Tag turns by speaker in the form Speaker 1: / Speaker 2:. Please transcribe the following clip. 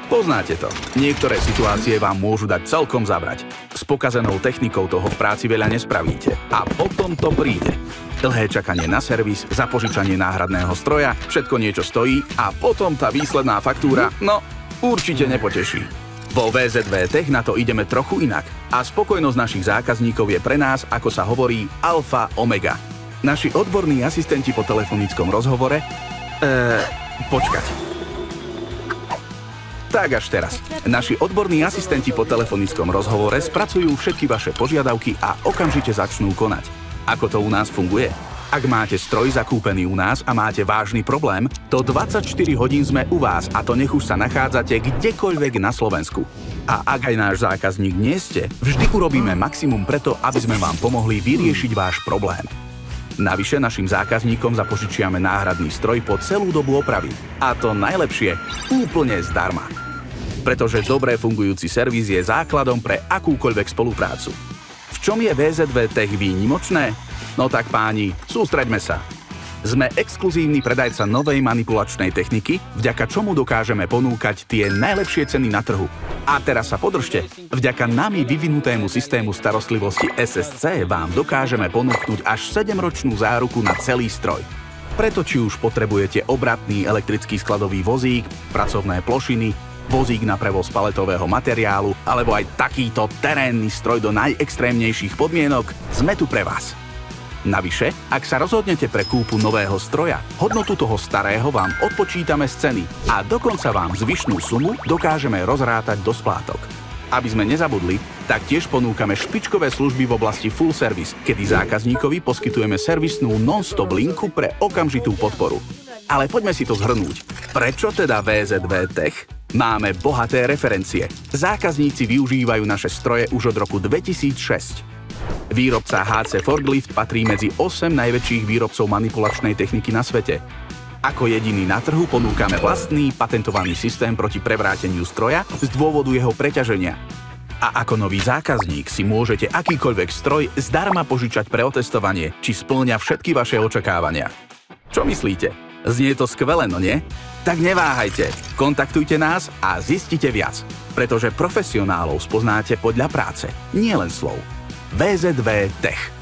Speaker 1: Poznáte to. Niektoré situácie vám môžu dať celkom zabrať. S pokazenou technikou toho v práci veľa nespravíte. A potom to príde. Dlhé čakanie na servis, zapožičanie náhradného stroja, všetko niečo stojí a potom tá výsledná faktúra, no, určite nepoteší. Vo VZV Tech na to ideme trochu inak a spokojnosť našich zákazníkov je pre nás, ako sa hovorí, alfa omega. Naši odborní asistenti po telefonickom rozhovore... počkať. Tak až teraz. Naši odborní asistenti po telefonickom rozhovore spracujú všetky vaše požiadavky a okamžite začnú konať. Ako to u nás funguje? Ak máte stroj zakúpený u nás a máte vážny problém, to 24 hodín sme u vás a to nech už sa nachádzate kdekoľvek na Slovensku. A ak aj náš zákazník nie ste, vždy urobíme maximum preto, aby sme vám pomohli vyriešiť váš problém. Navyše našim zákazníkom zapožičiame náhradný stroj po celú dobu opravy. A to najlepšie, úplne zdarma. Pretože dobre fungujúci servis je základom pre akúkoľvek spoluprácu. V čom je VZV Tech výnimočné? No tak páni, sústreďme sa. Sme exkluzívny predajca novej manipulačnej techniky, vďaka čomu dokážeme ponúkať tie najlepšie ceny na trhu. A teraz sa podržte, vďaka nami vyvinutému systému starostlivosti SSC vám dokážeme ponúknuť až 7-ročnú záruku na celý stroj. Preto či už potrebujete obratný elektrický skladový vozík, pracovné plošiny, vozík na prevoz paletového materiálu, alebo aj takýto terénny stroj do najextrémnejších podmienok, sme tu pre vás. Navyše, ak sa rozhodnete pre kúpu nového stroja, hodnotu toho starého vám odpočítame z ceny a dokonca vám zvyšnú sumu dokážeme rozrátať do splátok. Aby sme nezabudli, tak tiež ponúkame špičkové služby v oblasti full service, kedy zákazníkovi poskytujeme servisnú non-stop linku pre okamžitú podporu. Ale poďme si to zhrnúť. Prečo teda VZV Tech? Máme bohaté referencie. Zákazníci využívajú naše stroje už od roku 2006. Výrobca HC Forklift patrí medzi 8 najväčších výrobcov manipulačnej techniky na svete. Ako jediný na trhu ponúkame vlastný patentovaný systém proti prevráteniu stroja z dôvodu jeho preťaženia. A ako nový zákazník si môžete akýkoľvek stroj zdarma požičať pre otestovanie, či spĺňa všetky vaše očakávania. Čo myslíte? Znie to skvele, no nie? Tak neváhajte, kontaktujte nás a zistite viac, pretože profesionálov spoznáte podľa práce, nie len slov. VZV Tech.